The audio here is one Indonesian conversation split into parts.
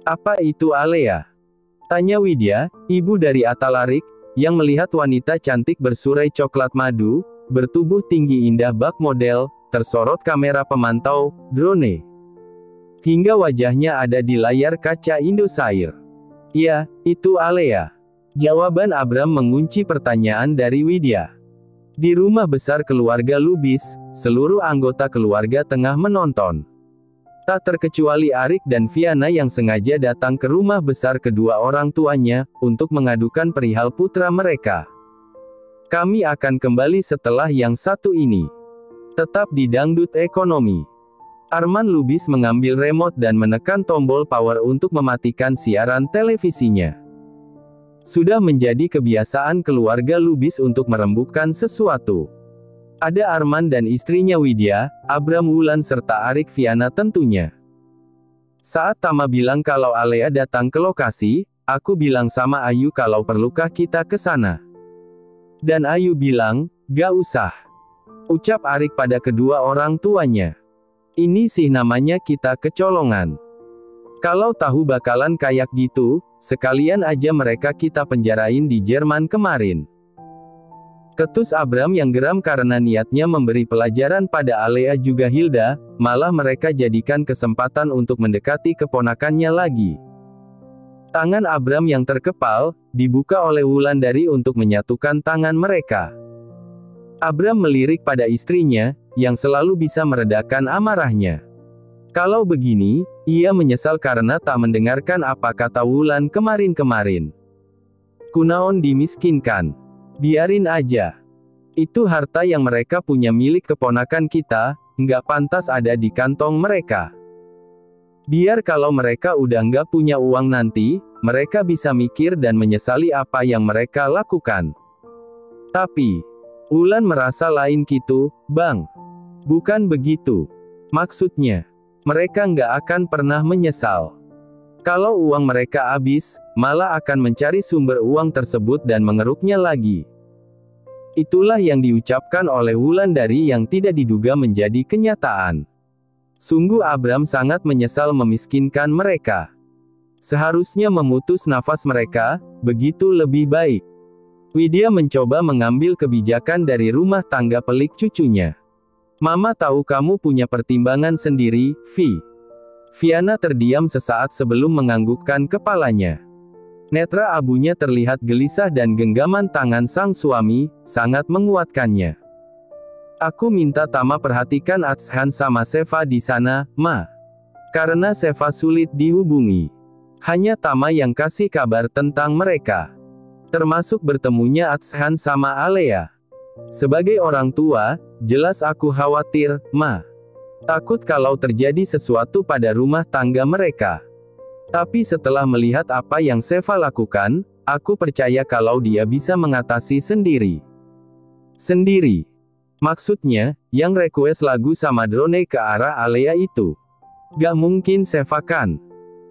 Apa itu Alea? Tanya Widya, ibu dari Atalarik, yang melihat wanita cantik bersurai coklat madu, bertubuh tinggi indah bak model, tersorot kamera pemantau, drone. Hingga wajahnya ada di layar kaca Indosiar. Ya, itu Alea. Jawaban Abram mengunci pertanyaan dari Widya. Di rumah besar keluarga Lubis, seluruh anggota keluarga tengah menonton. Tak terkecuali Arik dan Viana yang sengaja datang ke rumah besar kedua orang tuanya, untuk mengadukan perihal putra mereka. Kami akan kembali setelah yang satu ini. Tetap di Dangdut Ekonomi. Arman Lubis mengambil remote dan menekan tombol power untuk mematikan siaran televisinya. Sudah menjadi kebiasaan keluarga Lubis untuk merembukkan sesuatu. Ada Arman dan istrinya Widya, Abram Wulan serta Arik Viana tentunya. Saat Tama bilang kalau Alea datang ke lokasi, aku bilang sama Ayu kalau perlukah kita ke sana. Dan Ayu bilang, gak usah. Ucap Arik pada kedua orang tuanya. Ini sih namanya kita kecolongan. Kalau tahu bakalan kayak gitu, sekalian aja mereka kita penjarain di Jerman kemarin. Ketus Abram yang geram karena niatnya memberi pelajaran pada Alea juga Hilda, malah mereka jadikan kesempatan untuk mendekati keponakannya lagi. Tangan Abram yang terkepal, dibuka oleh Wulandari untuk menyatukan tangan mereka. Abram melirik pada istrinya, yang selalu bisa meredakan amarahnya. Kalau begini, ia menyesal karena tak mendengarkan apa kata Wulan kemarin-kemarin. Kunaon dimiskinkan. Biarin aja. Itu harta yang mereka punya milik keponakan kita, nggak pantas ada di kantong mereka. Biar kalau mereka udah nggak punya uang nanti, mereka bisa mikir dan menyesali apa yang mereka lakukan. Tapi, Wulan merasa lain gitu, Bang. Bukan begitu. Maksudnya, mereka nggak akan pernah menyesal. Kalau uang mereka habis, malah akan mencari sumber uang tersebut dan mengeruknya lagi. Itulah yang diucapkan oleh Wulandari yang tidak diduga menjadi kenyataan. Sungguh Abram sangat menyesal memiskinkan mereka. Seharusnya memutus nafas mereka, begitu lebih baik. Widya mencoba mengambil kebijakan dari rumah tangga pelik cucunya. Mama tahu kamu punya pertimbangan sendiri, Vi. Viana terdiam sesaat sebelum menganggukkan kepalanya. Netra abunya terlihat gelisah dan genggaman tangan sang suami, sangat menguatkannya. Aku minta Tama perhatikan Atshan sama Seva di sana, Ma. Karena Seva sulit dihubungi. Hanya Tama yang kasih kabar tentang mereka. Termasuk bertemunya Atshan sama Alea. Sebagai orang tua, jelas aku khawatir, Ma. Takut kalau terjadi sesuatu pada rumah tangga mereka. Tapi setelah melihat apa yang Seva lakukan, aku percaya kalau dia bisa mengatasi sendiri. Sendiri. Maksudnya, yang request lagu sama drone ke arah Alea itu. Gak mungkin Seva kan.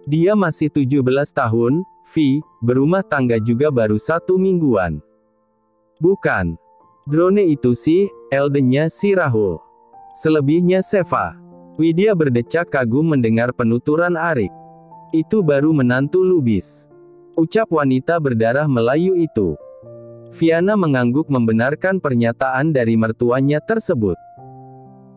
Dia masih 17 tahun, Vi, berumah tangga juga baru 1 mingguan. Bukan. Drone itu sih, Eldennya si Rahul. Selebihnya Seva. Widya berdecak kagum mendengar penuturan Arik. Itu baru menantu Lubis. Ucap wanita berdarah Melayu itu. Viana mengangguk membenarkan pernyataan dari mertuanya tersebut.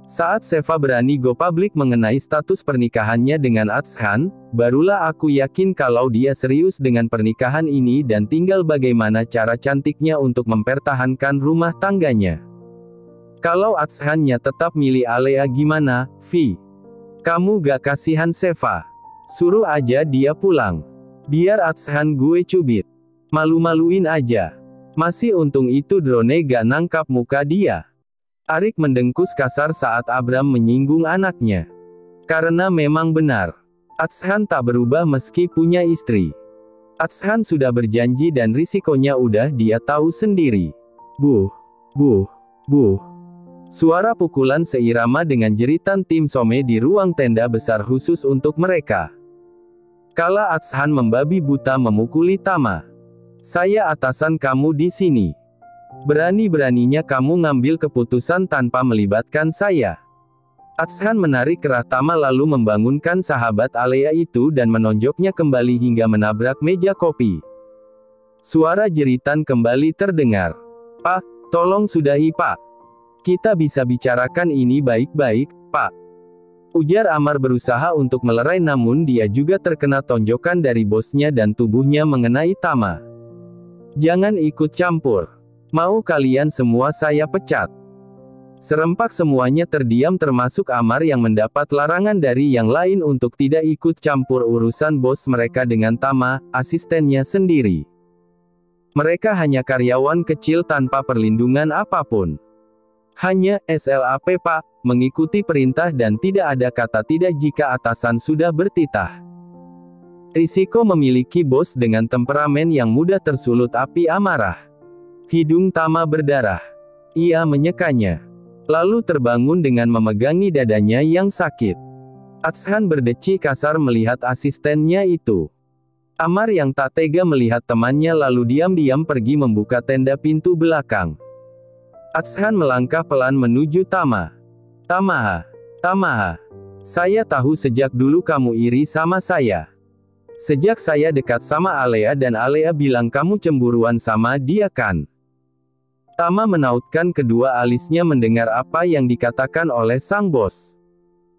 Saat Seva berani go public mengenai status pernikahannya dengan Atshan, barulah aku yakin kalau dia serius dengan pernikahan ini dan tinggal bagaimana cara cantiknya untuk mempertahankan rumah tangganya. Kalau Atshannya tetap milih Alea gimana, Vi? Kamu gak kasihan Seva? Suruh aja dia pulang. Biar Atshan gue cubit. Malu-maluin aja. Masih untung itu drone gak nangkap muka dia. Arik mendengkus kasar saat Abram menyinggung anaknya. Karena memang benar. Atshan tak berubah meski punya istri. Atshan sudah berjanji dan risikonya udah dia tahu sendiri. Buh, buh, buh. Suara pukulan seirama dengan jeritan tim Some di ruang tenda besar khusus untuk mereka. Kala Atshan membabi buta memukuli Tama. Saya atasan kamu di sini. Berani-beraninya kamu ngambil keputusan tanpa melibatkan saya. Atshan menarik kerah Tama lalu membangunkan sahabat Alea itu dan menonjoknya kembali hingga menabrak meja kopi. Suara jeritan kembali terdengar. "Pak, tolong sudahi Pak. Kita bisa bicarakan ini baik-baik, Pak," ujar Amar berusaha untuk melerai namun dia juga terkena tonjokan dari bosnya dan tubuhnya mengenai Tama. "Jangan ikut campur. Mau kalian semua saya pecat." Serempak semuanya terdiam termasuk Amar yang mendapat larangan dari yang lain untuk tidak ikut campur urusan bos mereka dengan Tama, asistennya sendiri. Mereka hanya karyawan kecil tanpa perlindungan apapun. Hanya SLAP Pak, mengikuti perintah dan tidak ada kata tidak jika atasan sudah bertitah. Risiko memiliki bos dengan temperamen yang mudah tersulut api amarah. Hidung Tama berdarah. Ia menyekanya. Lalu terbangun dengan memegangi dadanya yang sakit. Atshan berdecik kasar melihat asistennya itu. Amar yang tak tega melihat temannya lalu diam-diam pergi membuka tenda pintu belakang. Atshan melangkah pelan menuju Tama. Tama, saya tahu sejak dulu kamu iri sama saya. Sejak saya dekat sama Alea dan Alea bilang kamu cemburuan sama dia kan? Tama menautkan kedua alisnya mendengar apa yang dikatakan oleh sang bos.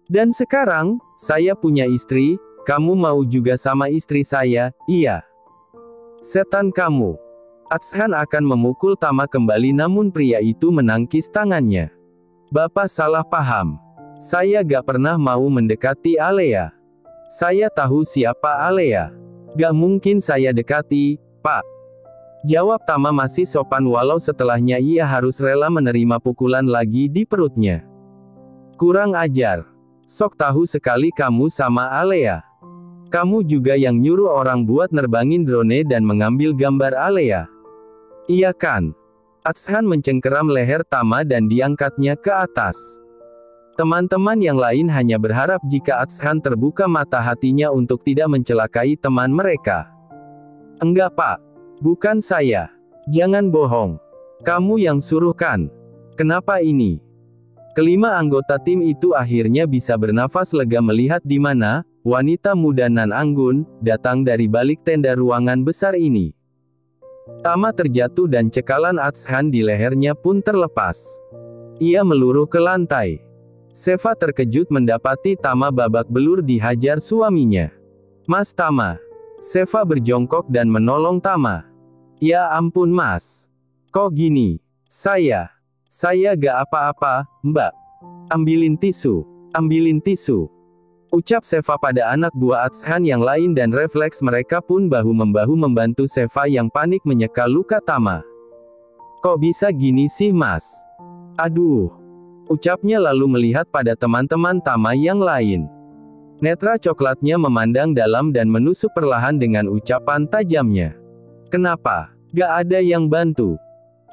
"Dan sekarang, saya punya istri, kamu mau juga sama istri saya, iya? Setan kamu." Atshan akan memukul Tama kembali namun pria itu menangkis tangannya. "Bapak salah paham. Saya gak pernah mau mendekati Alea. Saya tahu siapa Alea. Gak mungkin saya dekati, Pak," jawab Tama masih sopan walau setelahnya ia harus rela menerima pukulan lagi di perutnya. "Kurang ajar. Sok tahu sekali kamu sama Alea. Kamu juga yang nyuruh orang buat nerbangin drone dan mengambil gambar Alea. Iya kan?" Atshan mencengkeram leher Tama dan diangkatnya ke atas. Teman-teman yang lain hanya berharap jika Atshan terbuka mata hatinya untuk tidak mencelakai teman mereka. "Enggak Pak. Bukan saya. Jangan bohong. Kamu yang suruh kan? Kenapa ini?" Kelima anggota tim itu akhirnya bisa bernafas lega melihat di mana wanita muda nan anggun datang dari balik tenda ruangan besar ini. Tama terjatuh dan cekalan Atshan di lehernya pun terlepas. Ia meluruh ke lantai. Seva terkejut mendapati Tama babak belur dihajar suaminya. "Mas Tama." Seva berjongkok dan menolong Tama. "Ya ampun Mas. Kok gini? Saya gak apa-apa, Mbak. Ambilin tisu. Ambilin tisu." Ucap Seva pada anak buah Atshan yang lain dan refleks mereka pun bahu-membahu membantu Seva yang panik menyeka luka Tama. "Kok bisa gini sih Mas? Aduh." Ucapnya lalu melihat pada teman-teman Tama yang lain. Netra coklatnya memandang dalam dan menusuk perlahan dengan ucapan tajamnya. "Kenapa gak ada yang bantu?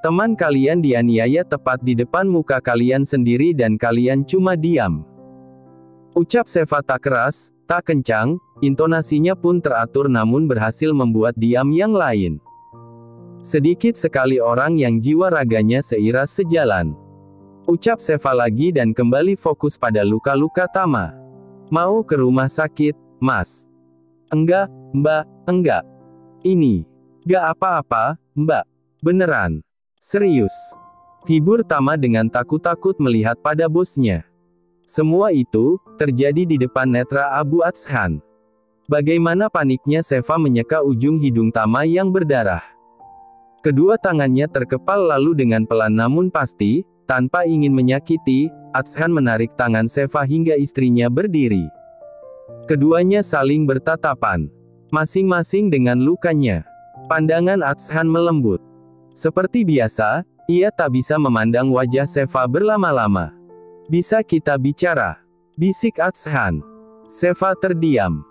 Teman kalian dianiaya tepat di depan muka kalian sendiri dan kalian cuma diam." Ucap Seva tak keras, tak kencang, intonasinya pun teratur namun berhasil membuat diam yang lain. Sedikit sekali orang yang jiwa raganya seiras sejalan. Ucap Seva lagi dan kembali fokus pada luka-luka Tama. "Mau ke rumah sakit, Mas?" "Enggak, Mbak, enggak. Ini gak apa-apa, Mbak. Beneran. Serius." Hibur Tama dengan takut-takut melihat pada bosnya. Semua itu terjadi di depan netra Abu Atshan. Bagaimana paniknya Seva menyeka ujung hidung Tama yang berdarah. Kedua tangannya terkepal lalu dengan pelan namun pasti, tanpa ingin menyakiti, Atshan menarik tangan Seva hingga istrinya berdiri. Keduanya saling bertatapan. Masing-masing dengan lukanya. Pandangan Atshan melembut. Seperti biasa, ia tak bisa memandang wajah Seva berlama-lama. "Bisa kita bicara?" bisik Atshan. Seva terdiam.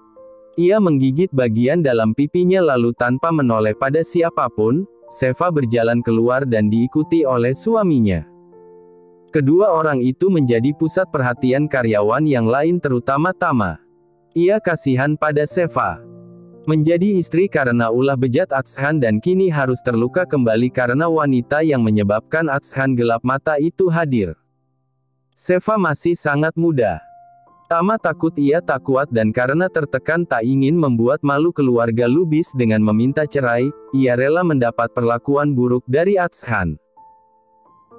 Ia menggigit bagian dalam pipinya lalu tanpa menoleh pada siapapun, Seva berjalan keluar dan diikuti oleh suaminya. Kedua orang itu menjadi pusat perhatian karyawan yang lain terutama Tama. Ia kasihan pada Seva. Menjadi istri karena ulah bejat Atshan dan kini harus terluka kembali karena wanita yang menyebabkan Atshan gelap mata itu hadir. Seva masih sangat muda. Tama takut ia tak kuat dan karena tertekan tak ingin membuat malu keluarga Lubis dengan meminta cerai, ia rela mendapat perlakuan buruk dari Atshan.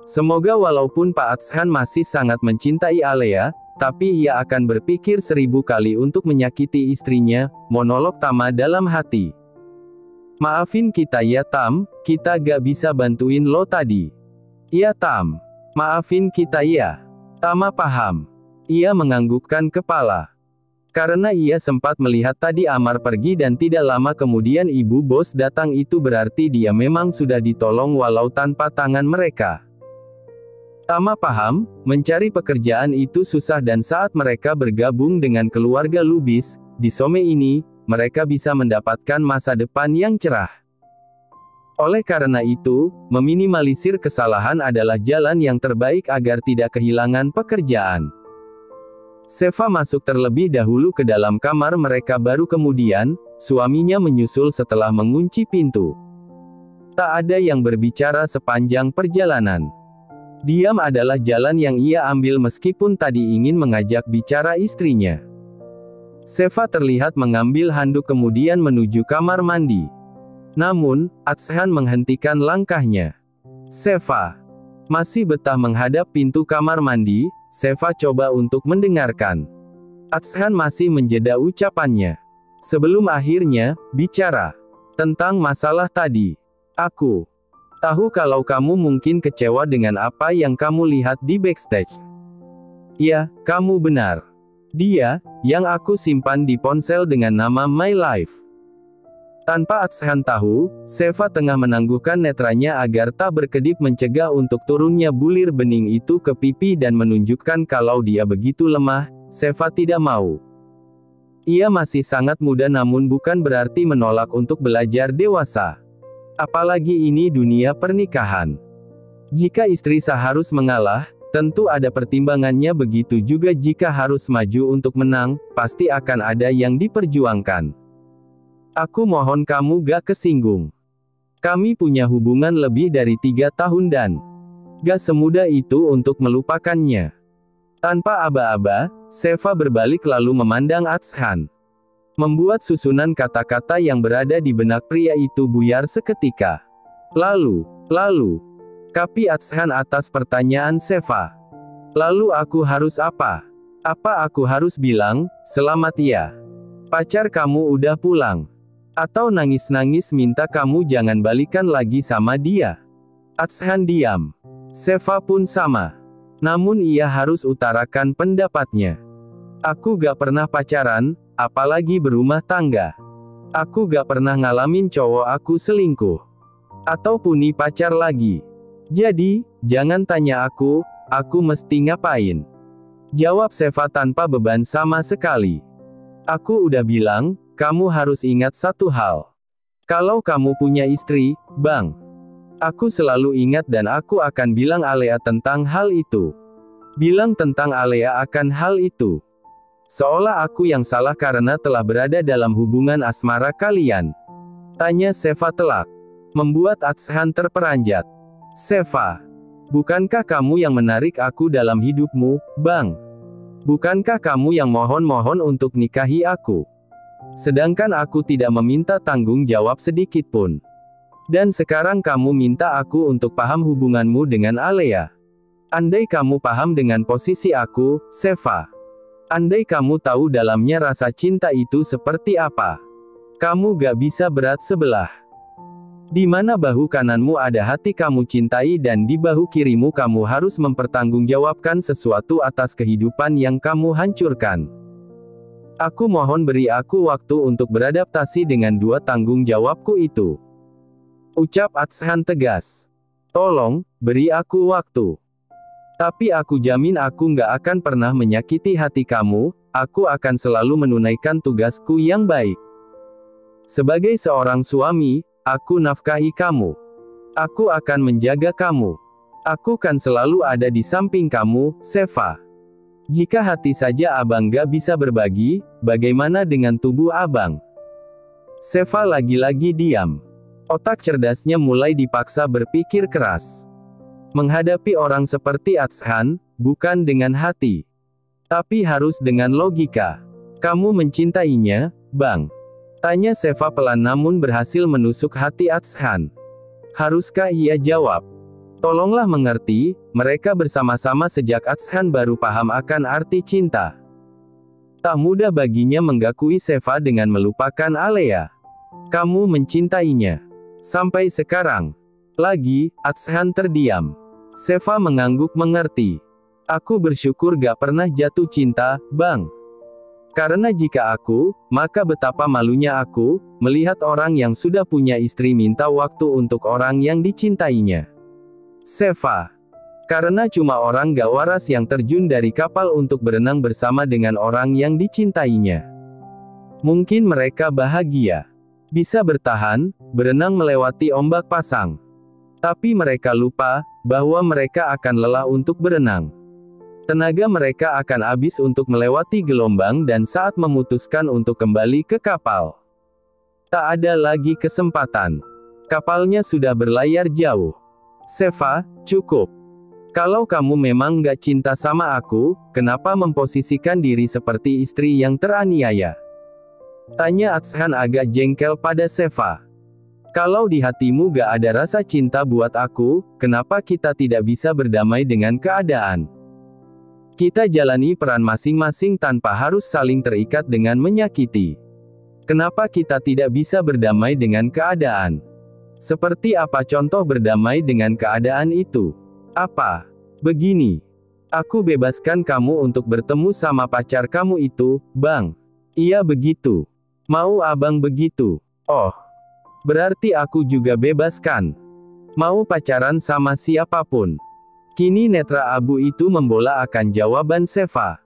Semoga walaupun Pak Atshan masih sangat mencintai Alea, tapi ia akan berpikir 1000 kali untuk menyakiti istrinya, monolog Tama dalam hati. Maafin kita ya Tam, kita gak bisa bantuin lo tadi. Iya Tam. Maafin kita ya. Tama paham. Ia menganggukkan kepala. Karena ia sempat melihat tadi Amar pergi dan tidak lama kemudian ibu bos datang, itu berarti dia memang sudah ditolong walau tanpa tangan mereka. Tama paham, mencari pekerjaan itu susah dan saat mereka bergabung dengan keluarga Lubis, di Some ini, mereka bisa mendapatkan masa depan yang cerah. Oleh karena itu, meminimalisir kesalahan adalah jalan yang terbaik agar tidak kehilangan pekerjaan. Seva masuk terlebih dahulu ke dalam kamar mereka baru kemudian, suaminya menyusul setelah mengunci pintu. Tak ada yang berbicara sepanjang perjalanan. Diam adalah jalan yang ia ambil meskipun tadi ingin mengajak bicara istrinya. Seva terlihat mengambil handuk kemudian menuju kamar mandi. Namun, Atshan menghentikan langkahnya. Seva masih betah menghadap pintu kamar mandi. Seva coba untuk mendengarkan. Atshan masih menjeda ucapannya. Sebelum akhirnya, bicara. Tentang masalah tadi. Aku tahu kalau kamu mungkin kecewa dengan apa yang kamu lihat di backstage. Ya, kamu benar. Dia, yang aku simpan di ponsel dengan nama My Life. Tanpa Atshan tahu, Seva tengah menangguhkan netranya agar tak berkedip mencegah untuk turunnya bulir bening itu ke pipi dan menunjukkan kalau dia begitu lemah. Seva tidak mau. Ia masih sangat muda namun bukan berarti menolak untuk belajar dewasa. Apalagi ini dunia pernikahan. Jika istri sah harus mengalah, tentu ada pertimbangannya, begitu juga jika harus maju untuk menang, pasti akan ada yang diperjuangkan. Aku mohon kamu gak kesinggung. Kami punya hubungan lebih dari 3 tahun dan gak semudah itu untuk melupakannya. Tanpa aba-aba, Seva berbalik lalu memandang Atshan. Membuat susunan kata-kata yang berada di benak pria itu buyar seketika. Lalu, kapi Atshan atas pertanyaan Seva. Lalu aku harus apa? Apa aku harus bilang, selamat ya? Pacar kamu udah pulang. Atau nangis-nangis minta kamu jangan balikan lagi sama dia? Atshan diam. Seva pun sama. Namun ia harus utarakan pendapatnya. Aku gak pernah pacaran, apalagi berumah tangga. Aku gak pernah ngalamin cowok aku selingkuh. Atau puni pacar lagi. Jadi, jangan tanya aku mesti ngapain. Jawab Seva tanpa beban sama sekali. Aku udah bilang, kamu harus ingat satu hal. Kalau kamu punya istri, Bang. Aku selalu ingat dan aku akan bilang Alea tentang hal itu. Bilang tentang Alea akan hal itu. Seolah aku yang salah karena telah berada dalam hubungan asmara kalian. Tanya Seva telak. Membuat Atshan terperanjat. Seva. Bukankah kamu yang menarik aku dalam hidupmu, Bang? Bukankah kamu yang mohon-mohon untuk nikahi aku? Sedangkan aku tidak meminta tanggung jawab sedikit pun. Dan sekarang kamu minta aku untuk paham hubunganmu dengan Alea. Andai kamu paham dengan posisi aku, Seva. Andai kamu tahu dalamnya rasa cinta itu seperti apa. Kamu gak bisa berat sebelah. Di mana bahu kananmu ada hati kamu cintai dan di bahu kirimu kamu harus mempertanggungjawabkan sesuatu atas kehidupan yang kamu hancurkan. Aku mohon beri aku waktu untuk beradaptasi dengan 2 tanggung jawabku itu. Ucap Atshan tegas. Tolong, beri aku waktu. Tapi aku jamin aku nggak akan pernah menyakiti hati kamu, aku akan selalu menunaikan tugasku yang baik. Sebagai seorang suami, aku nafkahi kamu. Aku akan menjaga kamu. Aku kan selalu ada di samping kamu, Seva. Jika hati saja abang gak bisa berbagi, bagaimana dengan tubuh abang? Seva lagi-lagi diam. Otak cerdasnya mulai dipaksa berpikir keras. Menghadapi orang seperti Atshan, bukan dengan hati, tapi harus dengan logika. Kamu mencintainya, Bang? Tanya Seva pelan namun berhasil menusuk hati Atshan. Haruskah ia jawab? Tolonglah mengerti, mereka bersama-sama sejak Atshan baru paham akan arti cinta. Tak mudah baginya menggakui Seva dengan melupakan Alea. Kamu mencintainya. Sampai sekarang. Lagi, Atshan terdiam. Seva mengangguk mengerti. Aku bersyukur gak pernah jatuh cinta, Bang. Karena jika aku, maka betapa malunya aku, melihat orang yang sudah punya istri minta waktu untuk orang yang dicintainya. Seva. Karena cuma orang gak waras yang terjun dari kapal untuk berenang bersama dengan orang yang dicintainya. Mungkin mereka bahagia. Bisa bertahan, berenang melewati ombak pasang. Tapi mereka lupa, bahwa mereka akan lelah untuk berenang. Tenaga mereka akan habis untuk melewati gelombang dan saat memutuskan untuk kembali ke kapal. Tak ada lagi kesempatan. Kapalnya sudah berlayar jauh. Seva, cukup. Kalau kamu memang gak cinta sama aku, kenapa memposisikan diri seperti istri yang teraniaya? Tanya Atshan agak jengkel pada Seva. Kalau di hatimu gak ada rasa cinta buat aku, kenapa kita tidak bisa berdamai dengan keadaan? Kita jalani peran masing-masing tanpa harus saling terikat dengan menyakiti. Kenapa kita tidak bisa berdamai dengan keadaan? Seperti apa contoh berdamai dengan keadaan itu? Apa? Begini. Aku bebaskan kamu untuk bertemu sama pacar kamu itu, Bang. Iya begitu. Mau abang begitu? Oh. Berarti aku juga bebaskan. Mau pacaran sama siapapun. Kini netra abu itu membola akan jawaban Seva.